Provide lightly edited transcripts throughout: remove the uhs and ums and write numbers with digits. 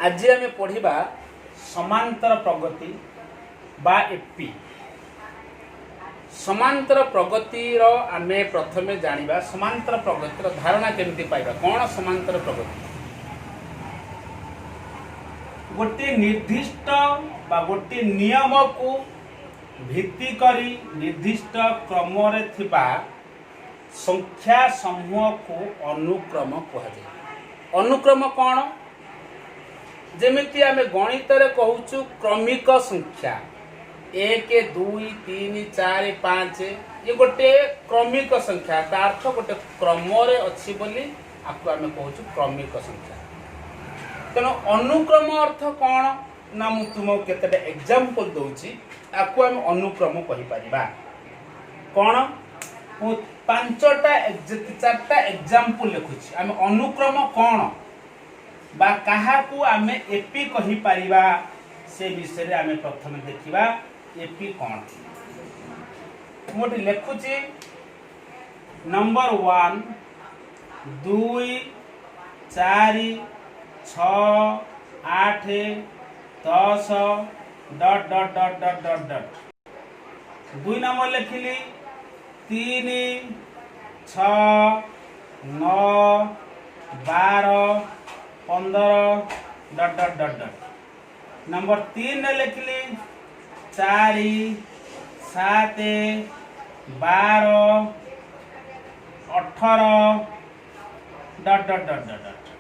आज आम पढ़ा समांतर प्रगति बा एपी। समांतर प्रगतिर आमे प्रथमे जानिबा समांतर प्रगतिर धारणा केमती पाइबा। कौन समांतर प्रगति? गोटे निर्दिष्ट बा गोटे नियम को भित्ति करी निर्दिष्ट क्रम रे थिबा संख्या समूह को अनुक्रम कहुए। अनुक्रम कौन? जेमिति आमे गणित रे कहूचु क्रमिक संख्या 1 2 3 4 5 ये गोटे क्रमिक संख्या का अर्थ गोटे क्रम रे अछि बोली आपको आमे कहूचु क्रमिक संख्या। तेनो अनुक्रम अर्थ कौन ना मु तुमको केते एग्जांपल दोची आपको आमे अनुक्रम कहि परिबा। कौन मु 4टा एग्जांपल लिखुची। आमे अनुक्रम कौन बा कहा को आमे एपी कहि परिबा से विषय रे आमे प्रथम देखिबा एपी कौन। मोटी लिखुची number 1 2 4 6 8 10 dot dot dot dot dot dot. 2 number लिखिली 3 6 9 12 15 dot dot dot dot. Number 3 ने लिखली 4 7 12 18 डॉट डॉट डॉट डॉट।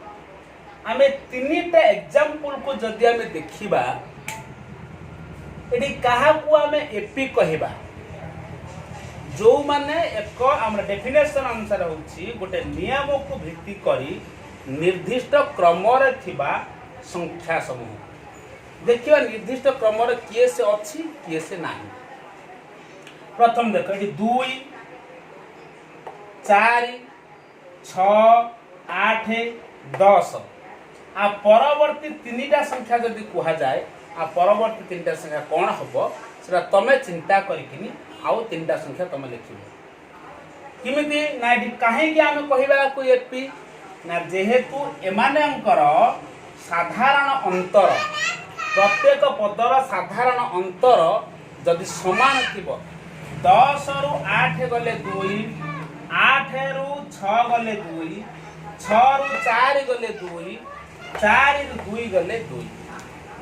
आमे 3टा एग्जांपल को जदि आमे देखिबा एडी कहा को आमे एपी कहबा। जो माने एक हमर डेफिनेशन अनुसार होछि गोटे नियम को भित्ति करी निर्दिष्ट क्रम रे थिबा संख्या समूह। देखिबा निर्दिष्ट क्रम रे किए से अछि किए से नाही। प्रथम देखो एटी 2 4 6 8 10 आ परवर्ती 3टा संख्या जदि कुहा जाए आ परवर्ती 3टा संख्या कौन हबो सेटा तमे चिंता करिकिनी आउ 3टा संख्या तमे लिखिबो। किमिति ना एटी काहे कि आमे कहिबा को एपी ना जेहेतु एमानंकर साधारण अंतर प्रत्येक पदर साधारण अंतर जदि समान थिबो 10 रु 8 गले 2 8 रु 6 गले 2 6 रु 4 गले 2 4 रु 2 गले 2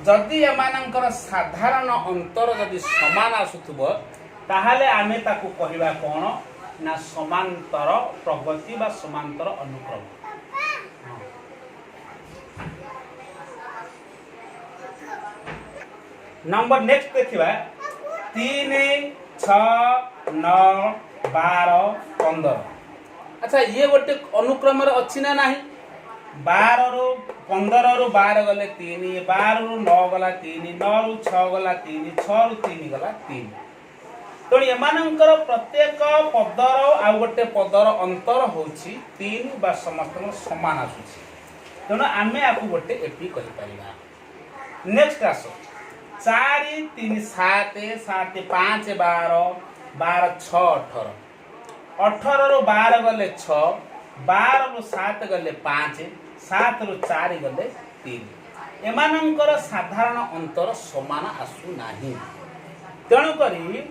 जदि एमानंकर साधारण अंतर जदि समान आसुथबो ताहाले आमे ताकू कहिबा कोन ना समांतर प्रगति बा समांतर अनुक्रम। नंबर नेक्स्ट देखिबा 3 6 9 12 15। अच्छा ये गोटे अनुक्रम रे अछि ना नाही? 12 रु 15 रु 12 गले 3 12 रु 9 गला 3 9 रु 6 गला 3 6 रु 3 गला 3। तो एमानंकर प्रत्येक पदर आ गोटे पदर अंतर होछि 3 बा समस्त समान आसुछि। तेणु आमे आपको गोटे एपी कहि परिबा। नेक्स्ट आसो 4 3 7 7 5 12 12 6 18 18 रु 12 गले 6 12 रु 7 गले 5 7 रु 4 गले 3। एमानंकर साधारण अंतर समान आसु नाही। तेणु करी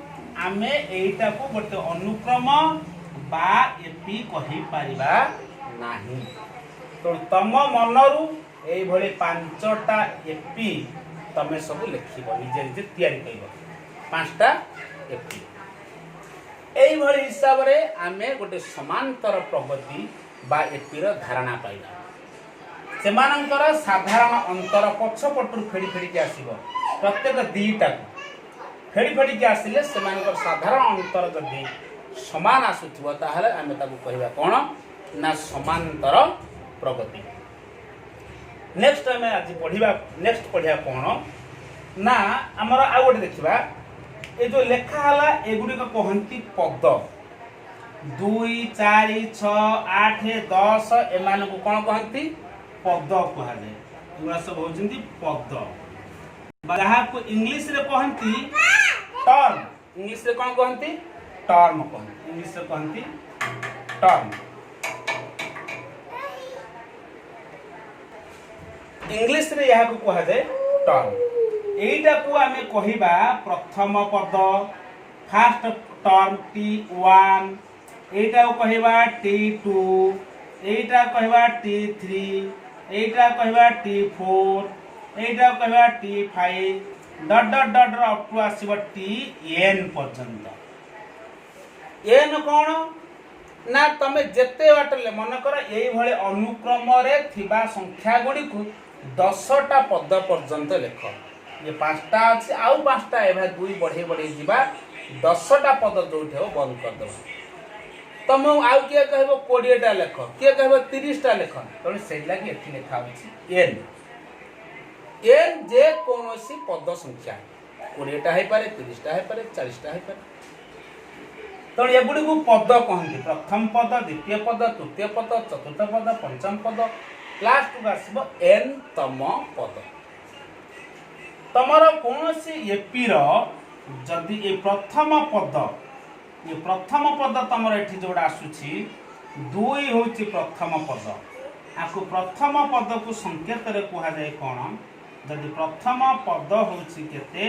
आमे एटा को गोटे अनुक्रम बा एपी कहि परिबा नाही। तो तम मनरु एई भली 5टा एपी तमे सब लिखिबो निजे निजे तैयारी करिबो 5टा एपी। एई भली हिसाब रे आमे गोटे समांतर प्रगति बा एपी रो धारणा पाइबा। सेमानंकर साधारण अंतर पछपटु फेडी फेडी के आसीबो प्रत्येक 2टा फेडी फेडी के आसिले सेमानकर साधारण अंतर जदि समान आसुथबो ताहाले आमे ताकू कहिबा कोन ना समांतर प्रगति। नेक्स्ट आमे आज पढ़िया कोन ना हमर आ गोटे देखिबा ए जो लेखा हला एगुडी को कहंती पद 2 4 6 8 10 एमान को कोन कहंती पद कहा जाय। एगुडा सब होजंती पद जहाँ को इंग्लिश रे कहंती टर्म। इंग्लिश रे कोन कहंती टर्म कहंती। इंग्लिश रे कहंती टर्म। इंग्लिश रे यहाँ को कहा जाए टर्म। एटा को आमे कहिबा प्रथम पद फास्ट टर्म T1, एटा को कहिबा T2, एटा कहिबा T3, एटा कहिबा T4, एटा कहिबा T5 dot dot dot up to आसीबो Tn पर्यंत। एन कौन ना तमे जेते बाटले मन कर एई भले अनुक्रम रे थिबा संख्या गुडी को 10टा पद पर्यंत लेख। ये 5टा अछि आउ 5टा एभा दुई बढ़े बढ़े जिबा 10टा पद जोठे हो बंद कर दो। तम आउ के कहबो 20टा लेख, के कहबो 30टा लेख, तने सेइ लागि एथि लेखा अछि एन। एन जे कोनोसी पद संख्या 20टा है पारे, 30टा है पारे, 40टा है पारे। तो ये गुडी को पद कहंती। प्रथम पद, द्वितीय पद, तृतीय पद, चतुर्थ पद, पंचम पद, लास्ट को आसीबो एन तम पद। तमरो कोनोसी एपी रो जदि ए प्रथम पद तमरो एठी जोडा आसुची 2 होची प्रथम पद। आकु प्रथम पद को संकेत रे कहा जाय कोन जदि प्रथम पद होची केते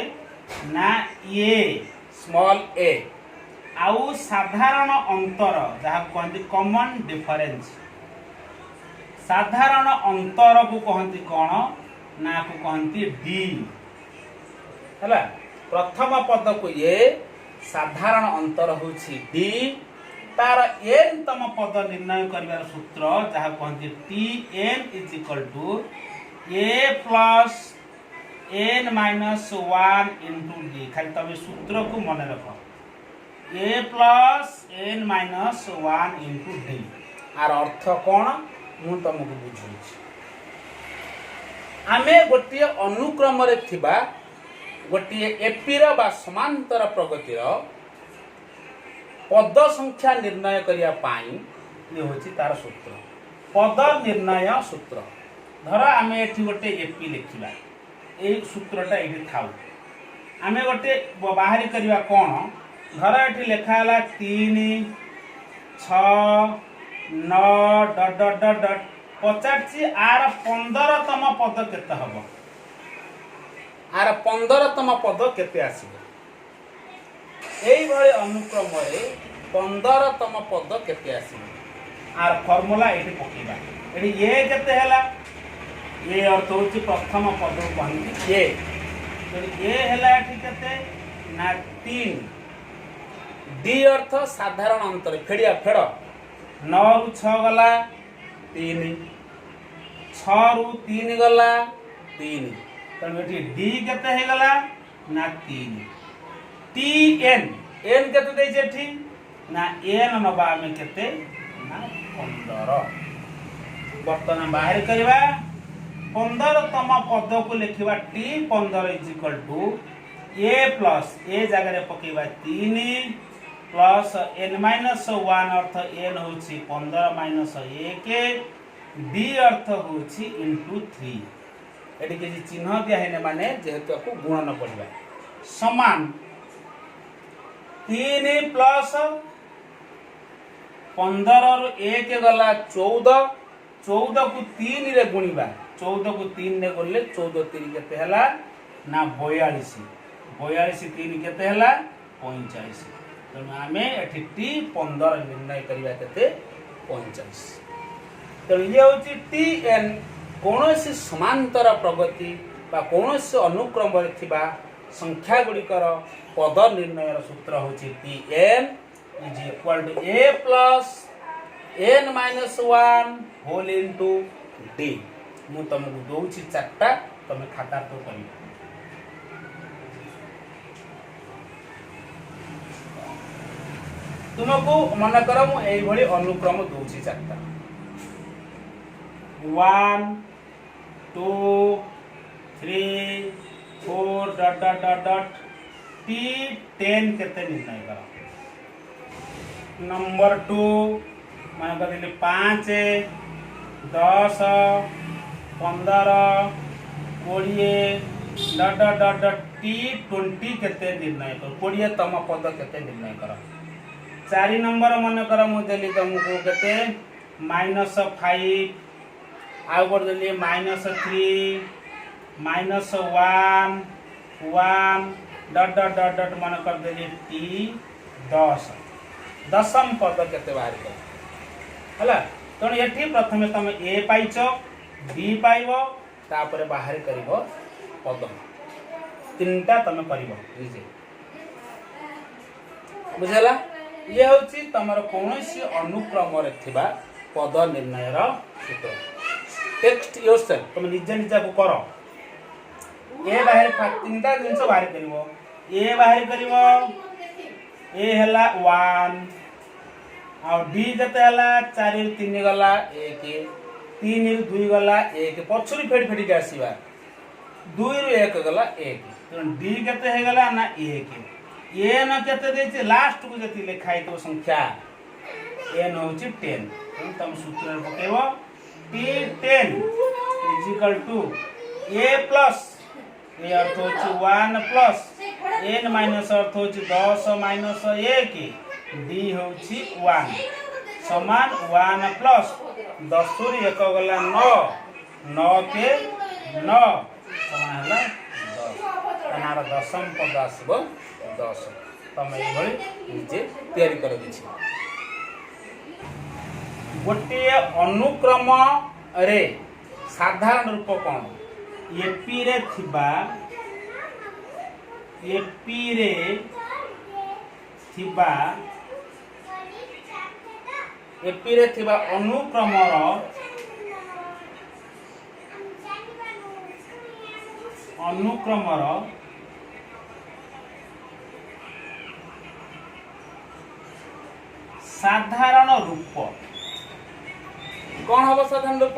ना ए स्मॉल ए आउ साधारण अंतर जहा कहंती कॉमन डिफरेंस। साधारण अंतर को कहंती कोन ना को कहंती डी हला। प्रथम पद को ये साधारण अंतर होछि डी। तार एन तम पद निर्णय करिवार सूत्र जहा कहंती Tn is equal to a plus n minus 1 into d। खाली तबे सूत्र को मन रखो a plus n minus 1 into d। आर अर्थ कोन मु तुमको बुझाउछि। आमे गोटिए अनुक्रम रे थिबा गोटिए एपी रो बा समांतर प्रगति रो पद संख्या निर्णय करिया पाई ये होछि तार सूत्र पद निर्णय सूत्र। धर आमे एठी गोटे एपी लिखिबा ए सूत्रटा एठी थाउ। आमे गोटे बाहरी करिवा कोन धर एठी लेखा हला 3 6 9 डट डट डट डट पचाची आर 15तम पद केते हबो। आर 15तम पद केते आसीबो। एई भली अनुक्रम रे 15तम पद केते आसीबो। आर फार्मूला एठी पकेबा। एठी ए केते हला ए अर्थ होची प्रथम पद कहंती ए। तो ए हला एठी केते ना 3। डी अर्थ साधारण अंतर फेडिया फेड 9 रु 6 गला 3, 6 रु 3 गला 3। तन एठी डी केते हे गला ना 3। Tn n केते दे जेठी ना n नबा में केते ना 15। बर्तन बाहर करबा 15तम पद को लिखिबा T15 is equal to a plus a जगह रे पकेबा 3 प्लस n माइनस 1 अर्थ n होची 15 माइनस 1 d अर्थ होची इनटू 3। एटी के चिन्ह दिया हेने माने जेहेतु को गुणन पड़िबा समान 3 प्लस 15 रु 1 गला 14, 14 को 3 रे गुणिबा 14 को 3 रे गुणले 14 3 केते हला ना 42, 42 3 केते हला 45। तो आमे एठी T15 निर्णय करिबा केते 45। तो ये होची Tn कोनोसी समांतर प्रगति बा कोनोसी अनुक्रम रे थिबा संख्या गुडिकर पद निर्णय सूत्र होची Tn is equal to a plus n minus 1 whole into d। मु तुमको दोउची चारटा तमे खाता तो करी। तुमको मन कर मु एई भली अनुक्रम दोउची चारटा 1 2 3 4 dot dot dot dot T10 केते निर्णय कर। नंबर 2 मान कर दिले 5 10 15 20 dot dot dot dot T20 केते निर्णय कर। 20तम पद केते निर्णय कर। 4 नंबर मन कर मु देली तुमको केते -5 आउ गोटे देली -3 -1 1 डट डट डट डट मन कर देली टी 10 दशम पद केते बाहर कर हला तण एठी प्रथमे तुम ए पाइछ बी पाइबो तापर बाहर करिवो पद तीनटा तुम करिवो निजे बुझला ये होची तमर कोनोसी अनुक्रम रे थिबा पद निर्णय रो सूत्र टेक्स्ट योरसेल्फ तुम निजे निजे को करो ए बाहर तीनटा जिंस बाहर करिवो ए बाहर करिवो ए हला 1 आ डी केते हला 4 रे 3 गला 1 3 रे 2 गला 1 पछुरी फेड फेडी के आसीबा 2 रे 1 गला 1 तो डी केते हे गला ना 1 ए न केते देछि लास्ट को जति लिखाई तो संख्या एन होछि 10 तुम सूत्र रे पकेबो p10 = a प्लस ए अर्थ होछि 1 प्लस n माइनस अर्थ होछि 10 माइनस 1 d होछि 1 समान 1 प्लस 10 रे 1 गला 9 9 के 9 समान हला 10 तनार दशम पद आसबो 10 तमे ए भली निजे तयारी कर दिछि गोटे अनुक्रम रे साधारण रूप कोन एपी रे थिबा अनुक्रम रो साधारण रूप कौन हम साधारण रूप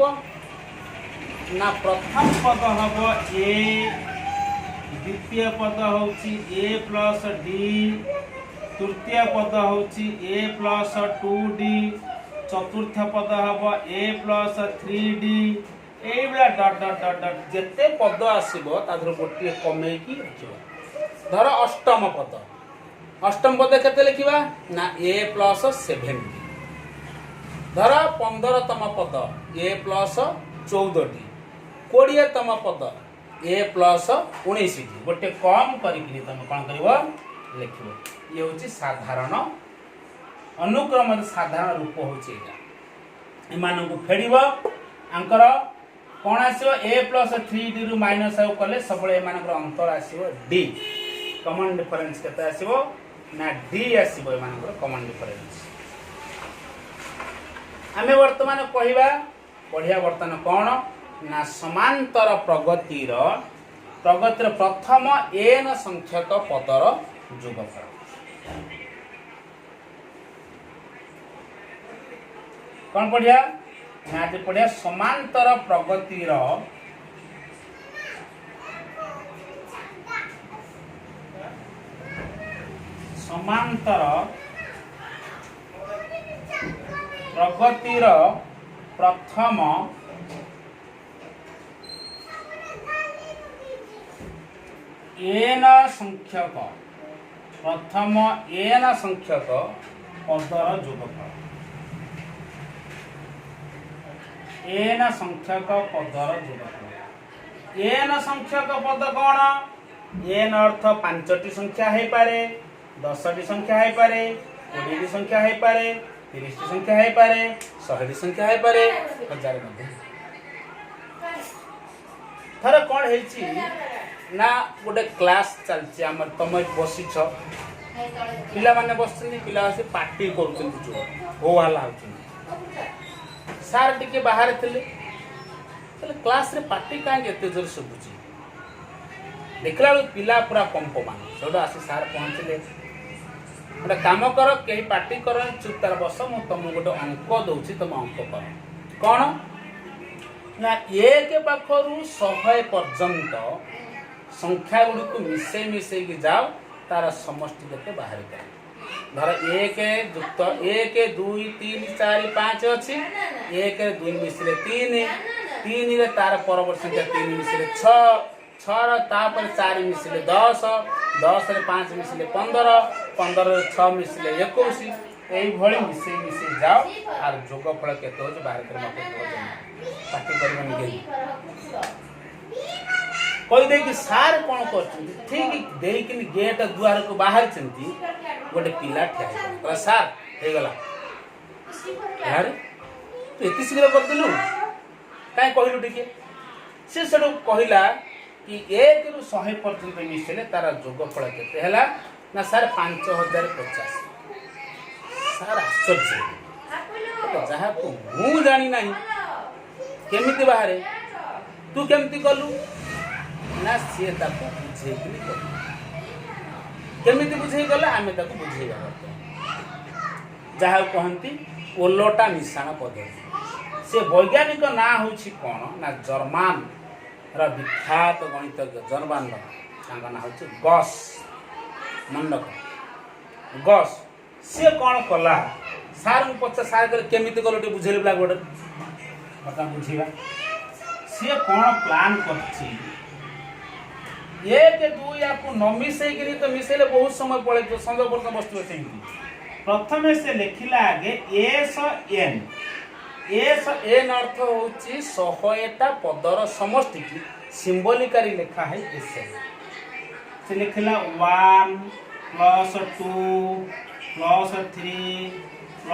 ना प्रथम पद हम ए द्वितीय पद होची ए प्लस डी तृतीय पद होची ए प्लस 2d चतुर्थ पद हम ए प्लस 3d ए बला डट डट डट डट जेते पद आसीबो ताधर गोटे कमे की रखिबो धर अष्टम पद केते लिखिबा ना ए प्लस 7 धर 15तम पद ए प्लस 14 20तम पद ए प्लस 19 गोटे कम करिकरी तुम कोन करबो लिखिबो ये होची साधारण अनुक्रम साधारण रूप होची एटा एमान को फेडिबो अंकर कोन आसीबो ए प्लस 3d रु माइनस आउ कले सबले एमान को अंतर आसीबो d कॉमन डिफरेंस केते आसीबो ना d आसीबो एमान को कॉमन डिफरेंस आमे वर्तमान कहिबा पढिया वर्तमान कोन ना समांतर प्रगतिर प्रथम n संख्यक पदर जोगफल कौन पढ़िया ना पढ़िया समांतर प्रगतिर प्रथम n संख्यक पदर जोगफल n संख्यक पदर जोगफल n संख्यक पद कौन n अर्थ 5टी संख्या है पारे 10टी संख्या है पारे 20टी संख्या है पारे 30टी संख्या है पारे 100टी संख्या है पारे 1000 मध्ये थर कोन हेछि ना गोटे क्लास चलछि हमर तम बसी छ पिला माने बसछनी पिला से पार्टी करूछन जो हो वाला होछन सार टिके बाहर थिले तले क्लास रे पार्टी काहे एते जोर सुबुची देखला पिला पूरा पंपमान सोडा आसी सार पहुंचले गोटे काम कर कहीं पार्टी कर चुपचाप बस मु तुम गोटे अंक दौची तुम अंक कर कौन ना एक पाखरु 100 पर्यंत संख्या गुड़ी को मिसे मिसे की जाओ तार समष्टि केते बाहर कर धर 1 युक्त 1 2 3 4 5 अछि 1 रे 2 मिसले 3 3 रे तार परवर्ती संख्या 3 मिसले 6 6 रे तापर 4 मिसले 10 10 रे 5 मिसले 15 15 रे 6 मिसले 21 এইভাবে মিশাই মিশাই যাও আর যোগফল কেতে হচ্ছে বাহার করে মতে পাটি করবেন গেলি কইদেকি সার কোন করছেন ঠিক দেইকিনি গেট দুয়ার को ବାହାରିଛନ୍ତି ଗୋଟେ ପିଲା ଠିଆ ହେଇଗଲା ସାର୍ ହେଇଗଲା यार तू एति शीघ्र करदेलु काई कहलु टिके से सेडु कहिला कि 1 रु 100 पर्यंत मिसले तार जोगफल केते हैला ना सर 5050 सर आश्चर्य तो जहा को मु जानी नहीं केमिति बाहरे तू केमिति कलु ना से ताको बुझे कि कलु केमिति बुझे गला आमे ताको बुझेगा जहा कहंती ओलोटा निशान पद्धति से वैज्ञानिक ना होछि कोन ना जर्मन र विख्यात गणितज्ञ जर्मन तांका ना होछि गॉस मंडक गॉस से कोन कला सार मु पछ सार कर केमिति कलोटी बुझेले ब्लैक बोर्ड बता बुझिबा से कोन प्लान करछि 1 2 या को न मिसै गिरी तो मिसैले बहुत समय पड़े तो संजय पर वस्तु से प्रथमे से लिखिला आगे एस एन अर्थ होची 100टा पदर समष्टि की सिंबलिकली लिखा है एस से लिखिला 1 + 2 + 3 +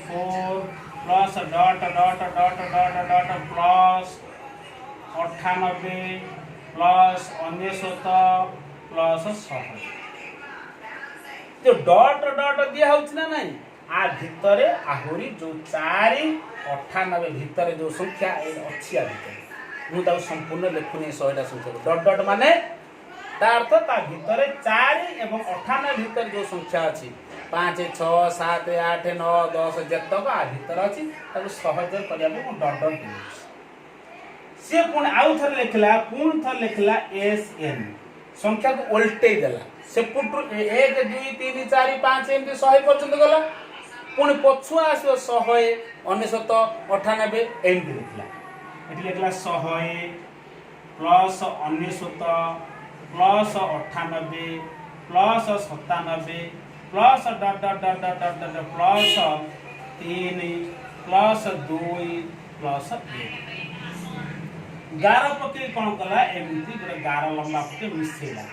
4 plus dot dot dot dot dot plus 98 plus 99 plus 100 जो डॉट डॉट दिया होछि ना नहीं आ भितरे आहुरी जो 4 98 भितरे जो संख्या अछि आ भितरे मु ता संपूर्ण लिखुनी 100टा संख्या डॉट डॉट माने ता अर्थ ता भितरे 4 एवं 98 भितरे जो संख्या अछि 5 6 7 8 9 10 जतक आ भितरे अछि ताको सहज करिया मु डॉट डॉट से पुन आउ थर लिखला एस एन संख्या को उल्टे देला से पुट 1 2 3 4 5 एमती 100 पर्यंत गला पुणी पछुआ आसो 100 99 98 एमती लिखला एटी लिखला 100 plus 99 plus 98 plus 97 plus dot dot dot dot dot plus 3 plus 2 plus 1 गार पके कोन कला एमती गोटे गार लंबा पके मिसेला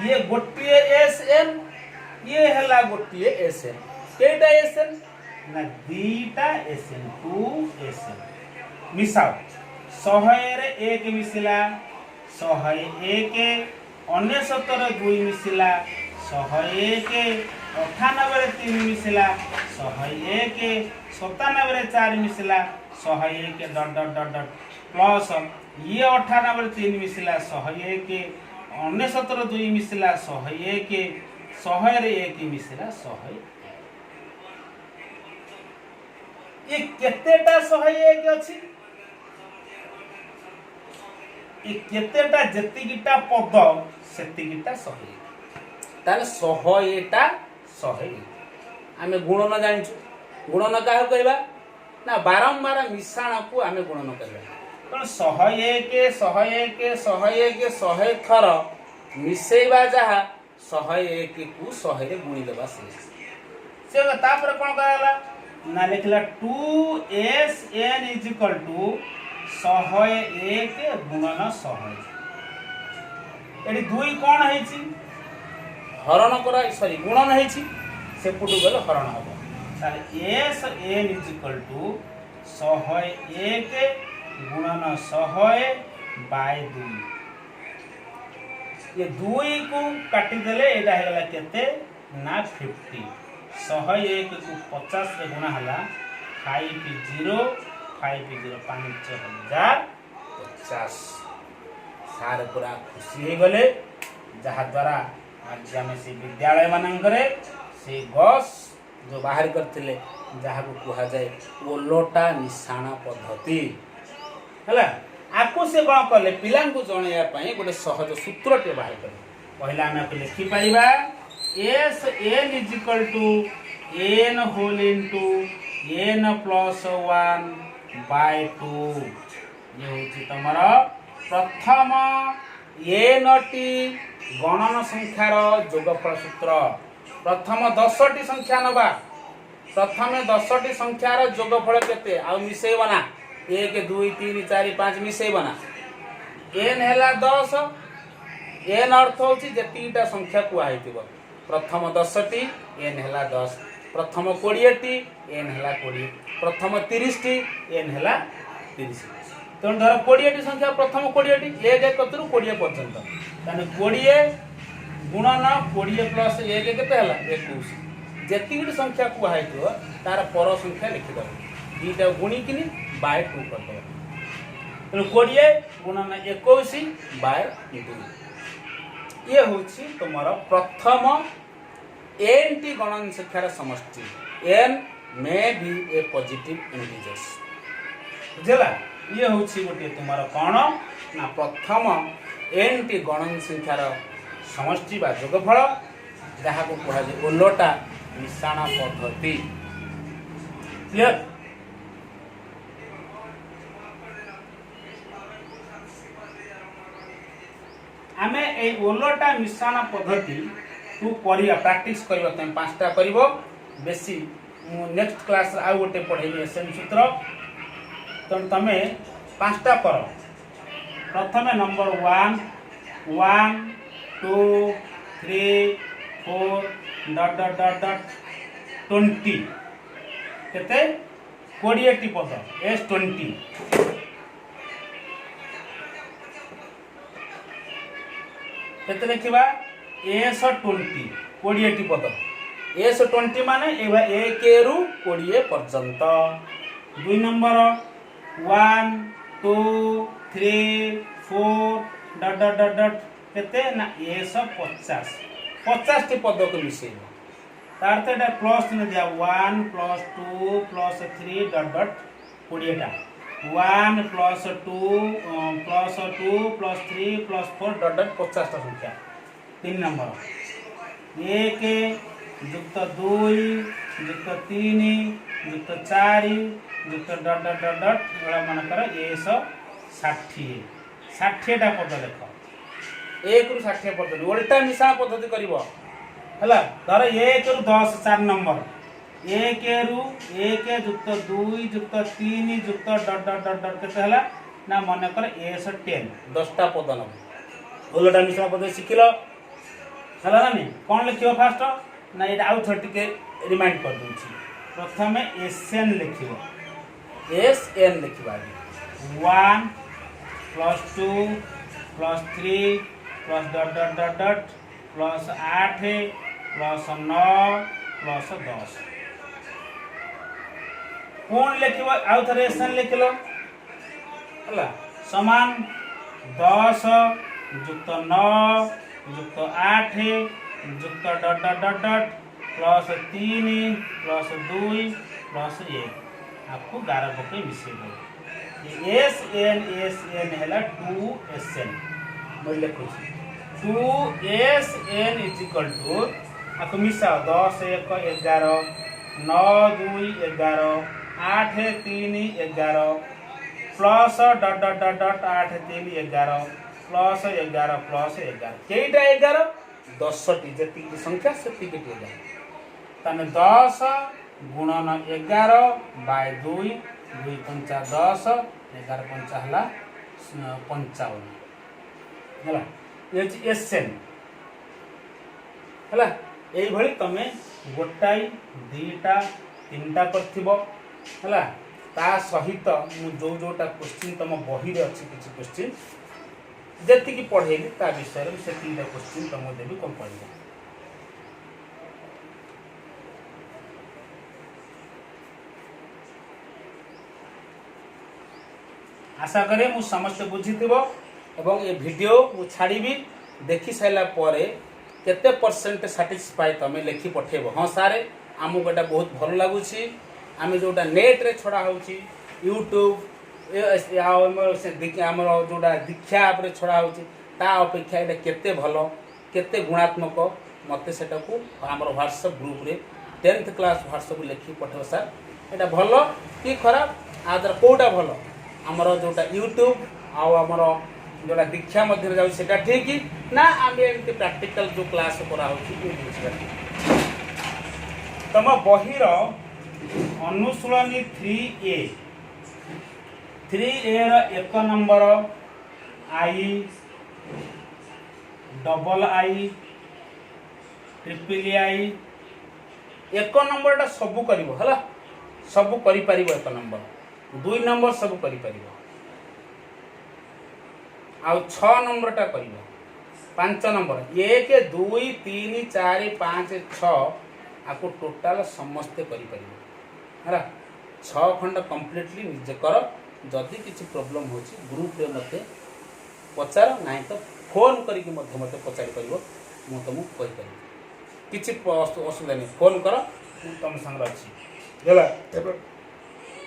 ये गोटिए एस एन ये हला गोटिए एस एन केटा एस एन ना दीटा एस एन 2 एस एन मिसाओ 100 रे 1 मिसिला 101 99 रे 2 मिसिला 101 98 रे 3 मिसिला 101 97 रे 4 मिसिला 101 dot dot dot dot plus ये 98 रे 3 मिसिला 101 99 रे 2 मिसिला 101 100 रे 1 मिसिला 100 ये केतेटा 101 अछि ये केतेटा जतिगिटा पद सेतिगिटा 101 ताले 100टा 101 आमे गुणन जानिछु गुणन काहे कहबा ना बारंबार मिश्रण को आमे गुणन करबा तो 101 101 101 100 थर मिसेबा जहा 101 को 100 रे गुणी देबा से तापर कोन कहला ना लिखला 2SN = 101 गुणन 100 एडी दुई कोन हेछि हरण करा सॉरी गुणन हेछि से पुटु गलो हरण हबो ताले SN = 101 गुणन 100/2 ये 2 को काटी देले एटा हेला केते ना 50 101 को 50 रे गुणा हला 50 50 सार पूरा खुशी हे गले जहा द्वारा आज हम से विद्यालय मानंकरे से गस जो बाहर करथिले जहा को कुहा जाय ओलोटा निशान पद्धति हला आको से कोन करले पिलान को जणैया पई गोटे सहज सूत्र के बाहर करे पहिला हम आपे लिखि परिबा S n = n whole into n + 1/2 ये होची तमरा प्रथम n टी गणन संख्यार जोगफल सूत्र प्रथम 10 टी संख्या नबा प्रथमे 10टी संख्यार जोगफल केते आ मिसेइब ना 1 2 3 4 5 मिसेइब ना n हैला 10 n अर्थ होची जेतिटा संख्या कुआइतिबो प्रथम 10टी n हैला 10 प्रथम 20टी n हैला 20 प्रथम 30टी n हैला 30 तेणु धर 20टी संख्या प्रथम 20टी 1 कतरु 20 पर्यंत ताने 20 गुणन 20 प्लस 1 केते हैला 21 जेतिटी संख्या कुआइतिबो तार पर संख्या लिखि दबो दीटा गुणी किनी बाय 2 कर दबो तेणु 20 गुणन 21 बाय 2 ये होची तुम्हारा प्रथम n टी गणन संख्यार समष्टि n may be A positive integers बुझला ये होची गोटे तुम्हारा कोन ना प्रथम n टी गणन संख्यार समष्टि बा जोगफल जहा को कहा जे ओलोटा मिश्रण पद्धति क्लियर आमे ए ओलोटा मिश्रण पद्धति तू पढ़िया प्रैक्टिस करबो तम पांचटा करबो बेसी नेक्स्ट क्लास आ गोटे पढ़ेबे एसएन सूत्र तो तमे पांचटा कर प्रथमे number 1 1 2 3 4 dot dot dot dot 20 केते 20 टी पद S20 केते लिखिबा S20 20 टी पद S20 माने एबा 1 रु 20 पर्यंत 2 number 1 2 3 4 dot dot dot dot केते ना S50 50 टी पद को मिसेइबो तारते एटा प्लस ने दिया 1 प्लस 2 प्लस 3 डॉट डॉट 20 टा 1 plus 2 plus 2 plus 3 plus 4 dot dot 50 टा संख्या 3 नंबर 1 युक्त 2 युक्त 3 युक्त 4 युक्त डॉट डॉट डॉट डॉट एला मन कर S60 60 टा पद लेख 1 रु 60 पद उल्टा मिसा पद्धति करिवो हला धर 1 रु 10 4 नंबर 1 रु 1 युक्त 2 युक्त 3 युक्त डॉट डॉट डॉट डॉट केते हला ना मन कर S10 10 टा पद न उल्टा मिसा पद्धति सिखिलो हला ना कोन लिखियो फास्ट ना एटा आउ थर्टी के रिमाइंड कर दूची प्रथमे SN लिखियो SN लिखिबा 1 plus 2 plus 3 plus dot dot dot dot plus 8 plus 9 plus 10 कौन लिखिबो आउ थरे SN लिखिलो हला समान 10 युक्त 9 युक्त 8 युक्त dot dot dot dot plus 3 plus 2 plus 1 आपको 11 पके मिसेबो SN हैला 2SN मैं लिखु 2SN इज इक्वल टू आपको मिसा 10 1 11 9 2 11 8 3 11 plus dot dot dot dot 8 3 11 plus 11 plus 11 केटा 11 10 टी जति संख्या सेति के 11 तने 10 गुणन 11 बाय 2 2 पंचा 10 11 पंचा हला 55 हला ये SN हला एई भली तमे गोटाई दीटा तीनटा करथिबो हला ता सहित मु जो जोटा क्वेश्चन तम बही रे अछि किछि क्वेश्चन जेति की पढेली ता विषय रे से तीनटा क्वेश्चन तम देबी कम पढिबो आशा करे मु समस्त बुझिथिबो एवं ये वीडियो मु छाड़ीबी देखि साइला परे केते परसेंट सैटिस्फाई तमे लेखि पठेबो हां सारे आमु गोटा बहुत भल लागुछि आमे जोटा नेट रे छडा होछि YouTube आमर जोटा दीक्षा आपरे छडा होछि ता अपेक्षा एटा केते भलो केते गुणात्मक मते सेटा को हमर WhatsApp ग्रुप रे 10th क्लास WhatsApp लेखि पठेबो सर एटा भलो कि खराब आदर कोटा भलो हमर जोटा YouTube आ हमर जोटा दीक्षा मध्य जाउ सेटा ठीक ना आमे एमती प्रैक्टिकल जो क्लास करा होछि तम बहिर अनुशीलनी 3A 3A रो एक number I double I triple I एक नंबर टा सब करिवो हला सब करि परिबो एक नंबर 2 नंबर सब करि परिबो आ 6 नंबर टा करिवो 5 नंबर 1 2 3 4 5 6 आपको टोटाल समस्ते करि परिबो हला 6 खंड कंप्लीटली निजे कर जदि किसी प्रॉब्लम होची ग्रुप रे मते पचार नाही तो फोन करिक मते मते पचारि परिबो मु तुमु कहि परिबो किछि असुविधा नहीं फोन कर तुम संग अच्छी गला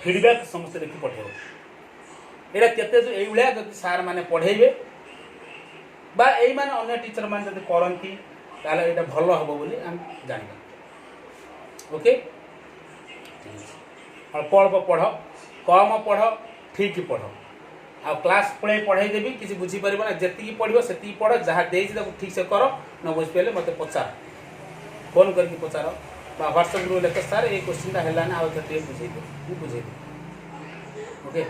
फीडबैक समस्त देखि पठेबो एटा केते जो एई भलिया जदि सार माने पढेइबे बा एई माने अन्य टीचर माने जदि करंती ताले एटा भलो हबो बोली हम जानिबा ओके अल्प अल्प पढ़ कम पढ़ ठीक पढ़ आ क्लास पढ़े पढ़ाई देवी किसी बुझी पारिबो ना जति पढ़िबो सेति पढ़ जहाँ देइछि ताको ठीक से कर न बुझ पेले मते पचार फोन करके पचार व्हाट्सएप ग्रुप लेके सर ये क्वेश्चन है ना बुझे बुझे ओके।